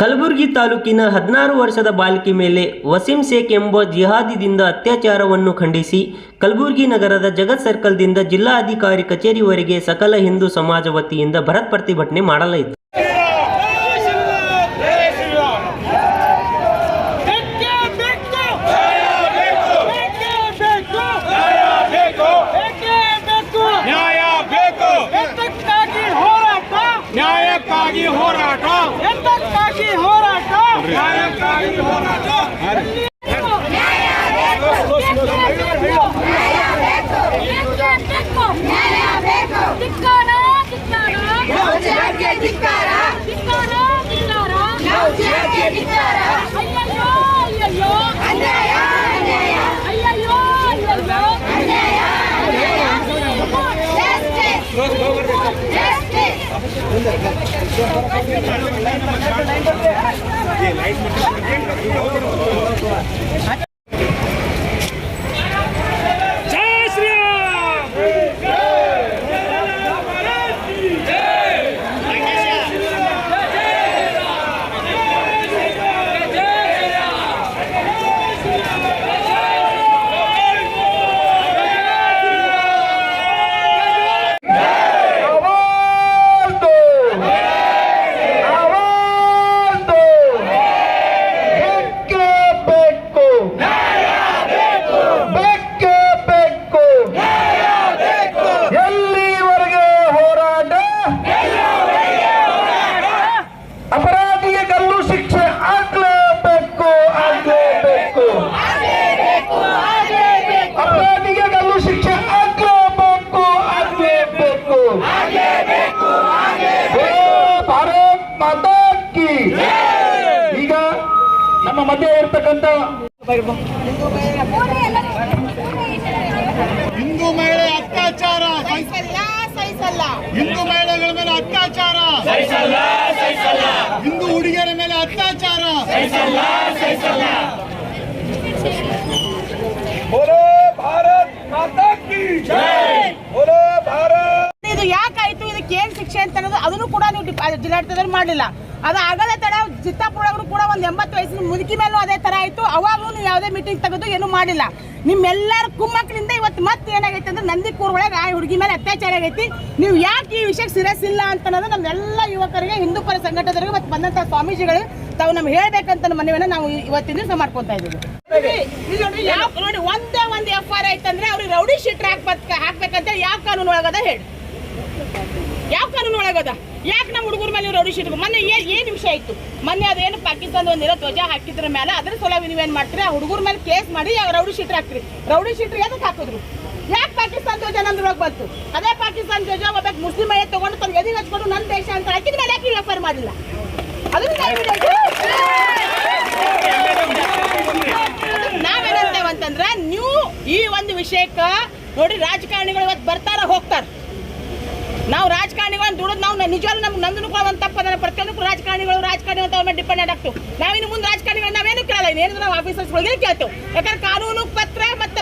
ಕಲಬುರಗಿ ತಾಲೂಕಿನ 16 ವರ್ಷದ ಬಾಲಕಿ ಮೇಲೆ ವಸೀಂ ಶೇಖ್ ಎಂಬ ಜಿಹಾದಿದಿಂದ ಅತ್ಯಾಚಾರವನ್ನು ಖಂಡಿಸಿ ಕಲಬುರಗಿ ನಗರದ ಜಗತ್ ಸರ್ಕಲ್ದಿಂದ ಜಿಲ್ಲಾಧಿಕಾರಿ ಕಚೇರಿವರೆಗೆ ಸಕಲ ಹಿಂದೂ ಸಮಾಜ ವತಿಯಿಂದ ಬೃಹತ್ ಪ್ರತಿಭಟನೆ ಮಾಡಲಾಯಿತು. ಈಗ ನಮ್ಮ ಮಧ್ಯೆ ಇರ್ತಕ್ಕಂಥ ಹಿಂದೂ ಮಹಿಳೆ ಅತ್ಯಾಚಾರ ಸಹಿಸಲ್ಲ, ಹಿಂದೂ ಮಹಿಳೆಗಳ ಮೇಲೆ ಅತ್ಯಾಚಾರ ಸಹಿಸಲ್ಲ, ಹಿಂದೂ ಹುಡುಗಿಯರ ಮೇಲೆ ಅತ್ಯಾಚಾರ ಸಹಿಸಲ್ಲ. ಬೋಲೋ ಭಾರತ್ ಮಾತಾ ಕಿ ಜೈ, ಬೋಲೋ ಭಾರತ್. ಇದು ಯಾಕಾಯ್ತು, ಇದಕ್ಕೆ ಏನ್ ಶಿಕ್ಷೆ ಅಂತ ಅನ್ನೋದು ಅದನ್ನು ಕೂಡ ನೀವು ಜಿಲ್ಲಾಡಳಿತದಲ್ಲಿ ಮಾಡಲಿಲ್ಲ. ಅದು ಆಗಲೇ ತಡ ಚಿತ್ತಾಪುರಗಳು ಕೂಡ ಒಂದು 80 ವಯಸ್ಸಿನ ಮುದುಕಿ ಮೇಲೂ ಅದೇ ತರ ಆಯ್ತು. ಅವಾಗೂ ನೀವು ಯಾವುದೇ ಮೀಟಿಂಗ್ ತೆಗೆದು ಏನು ಮಾಡಿಲ್ಲ. ನಿಮ್ಮೆಲ್ಲರ ಕುಮ್ಮಕ್ಕಳಿಂದ ಇವತ್ತು ಮತ್ತೆ ಏನಾಗೈತೆ ಅಂದ್ರೆ ನಂದಿಕೂರ್ ಒಳಗೆ ಆ ಹುಡುಗಿ ಮೇಲೆ ಅತ್ಯಾಚಾರ ಆಗೈತಿ. ನೀವು ಯಾಕೆ ಈ ವಿಷಯಕ್ಕೆ ಸಿರಸಿಲ್ಲ ಅಂತ ಅನ್ನೋದು ನಮ್ಮೆಲ್ಲ ಯುವಕರಿಗೆ, ಹಿಂದೂ ಪರ ಸಂಘಟನೆಗಳಿಗೆ ಮತ್ತು ಬಂದಂತ ಸ್ವಾಮೀಜಿಗಳು ತಾವು ನಮ್ಗೆ ಹೇಳ್ಬೇಕಂತ ಮನವಿಯನ್ನು ನಾವು ಇವತ್ತಿನ ದಿವಸ ಮಾಡ್ಕೊತಾ ಇದ್ದೀವಿ. ನೋಡಿ, ಒಂದೇ ಒಂದು FIR ಆಯ್ತಂದ್ರೆ ಅವ್ರಿಗೆ ರೌಡಿ ಶೀಟರ್ ಹಾಕ್ಬೇಕಂತ ಯಾವ ಕಾನೂನು ಒಳಗದ ಹೇಳಿ, ಯಾವ ಕಾನೂನು ಒಳಗದ? ಯಾಕೆ ನಮ್ಮ ಹುಡುಗರ ಮೇಲೆ ರೌಡಿ ಶೀಟ್? ಮೊನ್ನೆ ಏನು ವಿಷಯ ಇತ್ತು? ಮೊನ್ನೆ ಅದೇನು ಪಾಕಿಸ್ತಾನದ ಒಂದಿರೋ ಧ್ವಜ ಹಾಕಿದ್ರ ಮೇಲೆ ಅದ್ರ ಸಲುವಾಗಿ ನೀವೇನು ಮಾಡ್ತೀರಿ? ಆ ಹುಡುಗರ ಮೇಲೆ ಕೇಸ್ ಮಾಡಿ ರೌಡಿ ಶೀಟರ್ ಹಾಕ್ತೀರಿ. ರೌಡಿ ಶೀಟರ್ ಎದಕ್ಕೆ ಹಾಕಿದ್ರು? ಯಾಕೆ ಪಾಕಿಸ್ತಾನ ಧ್ವಜ ನಮ್ದ್ರೊಳಗೆ ಬಂತು? ಅದೇ ಪಾಕಿಸ್ತಾನ ಧ್ವಜ ಒಬ್ಬ ಮುಸ್ಲಿಂ ಮಹಿಳೆ ತಗೊಂಡು ತನ್ನ ಎದಿಗೆ ಹಚ್ಕೊಂಡು ನನ್ನ ದೇಶ ಅಂತ ಹಾಕಿದ ಮೇಲೆ ಯಾಕೆ FIR ಮಾಡಿಲ್ಲ? ನಾವೇನಂತೇವೆ ಅಂತಂದ್ರೆ, ನೀವು ಈ ಒಂದು ವಿಷಯಕ್ಕೆ ನೋಡಿ, ರಾಜಕಾರಣಿಗಳು ಇವತ್ತು ಬರ್ತಾರ ಹೋಗ್ತಾರ. ನಾವು ರಾಜಕಾರಣಿಗಳನ್ನ ದುಡಿದು ನಾವು ನಿಜವಾಗ್ಲೂ ನಮ್ಗೆ ನಂದನು ಕೂಡ ಒಂದು ತಪ್ಪದ. ಪ್ರತಿಯೊಂದು ರಾಜಕಾರಣಿಗಳು ಅಂತ ಅವ್ರ ಮೇಲೆ ಡಿಪೆಂಡೆಂಟ್ ಆಗ್ತೇವೆ. ನಾವಿನ್ನು ಮುಂದೆ ರಾಜಕಾರಣಿಗಳು ನಾವೇನು ಕೇಳಲ್ಲ, ಇನ್ನೇನು ನಾವು ಆಫೀಸರ್ಸ್ಗಳಿಗೆ ಕೇಳ್ತೇವೆ. ಯಾಕಂದ್ರೆ ಕಾನೂನು ಪತ್ರ ಮತ್ತು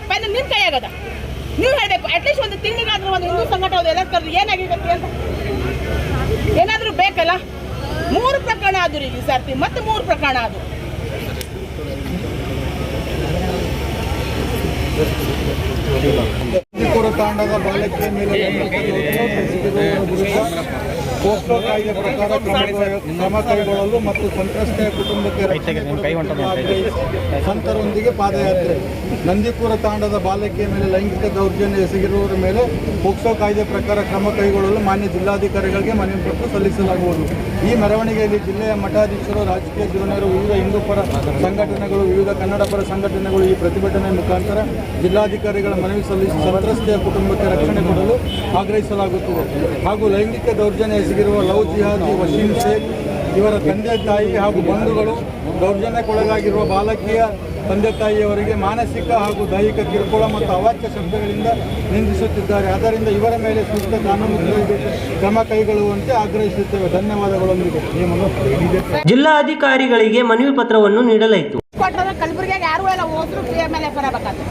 ಪೆನ್ ನಿಮ್ಮ ಕೈಯಾಗದ. ನೀವು ಹೇಳಬೇಕು, ಅಟ್ಲೀಸ್ಟ್ ಒಂದು ತಿಂಗಳಿಗಾದ್ರೂ ಒಂದು ಹಿಂದೂ ಸಂಘಟನೆ ಎಲ್ಲ ಕರೆದು ಏನಾಗಿದೆ ಅಂತ ಏನಾದರೂ ಬೇಕಲ್ಲ. 3 ಪ್ರಕರಣ ಆದ್ರಿ ಈ ಸರ್ತಿ, ಮತ್ತೆ 3 ಪ್ರಕರಣ ಆದ್ರು. ತಾಂಡದ ಬಾಲಕಿಯ ಮೇಲೆ ಪೋಕ್ಸೋ ಕಾಯ್ದೆ ಪ್ರಕಾರ ಕ್ರಮ ಕೈಗೊಳ್ಳಲು ಮತ್ತು ಸಂತ್ರಸ್ತೆಯ ಕುಟುಂಬಕ್ಕೆ ಸಂತರೊಂದಿಗೆ ಪಾದಯಾತ್ರೆ. ನಂದಿಪುರ ತಾಂಡದ ಬಾಲಕಿಯ ಮೇಲೆ ಲೈಂಗಿಕ ದೌರ್ಜನ್ಯ ಎಸಗಿರುವವರ ಮೇಲೆ ಪೋಕ್ಸೋ ಕಾಯ್ದೆ ಪ್ರಕಾರ ಕ್ರಮ ಕೈಗೊಳ್ಳಲು ಮಾನ್ಯ ಜಿಲ್ಲಾಧಿಕಾರಿಗಳಿಗೆ ಮನವಿ ಪತ್ರ ಸಲ್ಲಿಸಲಾಗುವುದು. ಈ ಮೆರವಣಿಗೆಯಲ್ಲಿ ಜಿಲ್ಲೆಯ ಮಠಾಧೀಶರು, ರಾಜಕೀಯ ಧುರೀಣರು, ವಿವಿಧ ಹಿಂದೂ ಪರ ಸಂಘಟನೆಗಳು, ವಿವಿಧ ಕನ್ನಡ ಪರ ಸಂಘಟನೆಗಳು ಈ ಪ್ರತಿಭಟನೆ ಮುಖಾಂತರ ಜಿಲ್ಲಾಧಿಕಾರಿಗಳ ಮನವಿ ಸಲ್ಲಿಸಿ ಸಂತ್ರಸ್ತೆಯ ಕುಟುಂಬಕ್ಕೆ ರಕ್ಷಣೆ ಕೊಡಲು ಆಗ್ರಹಿಸಲಾಗುತ್ತದೆ. ಹಾಗೂ ಲೈಂಗಿಕ ದೌರ್ಜನ್ಯ ಎಸಗಿರುವ ಲವ್ ಜಿಹಾದಿ ವಸೀಂ ಶೇಖ್ ಇವರ ತಂದೆ ತಾಯಿ ಹಾಗೂ ಬಂಧುಗಳು ದೌರ್ಜನ್ಯಕ್ಕೊಳಗಾಗಿರುವ ಬಾಲಕಿಯ ತಂದೆ ತಾಯಿಯವರಿಗೆ ಮಾನಸಿಕ ಹಾಗೂ ದೈಹಿಕ ಕಿರುಕುಳ ಮತ್ತು ಅವಾಚ್ಯ ಶಬ್ದಗಳಿಂದ ನಿಂದಿಸುತ್ತಿದ್ದಾರೆ. ಆದ್ದರಿಂದ ಇವರ ಮೇಲೆ ಸೂಕ್ತ ಕಾನೂನು ಕ್ರಮ ಕೈಗೊಳ್ಳುವಂತೆ ಆಗ್ರಹಿಸುತ್ತೇವೆ. ಧನ್ಯವಾದಗಳೊಂದಿಗೆ ಜಿಲ್ಲಾಧಿಕಾರಿಗಳಿಗೆ ಮನವಿ ಪತ್ರವನ್ನು ನೀಡಲಾಯಿತು. ಕಲಬುರಗಿಯಾಗ ಯಾರು ಎಲ್ಲ ಹೋದ್ರು ಮೇಲೆ ಬರಬೇಕಾಗ್ತದೆ.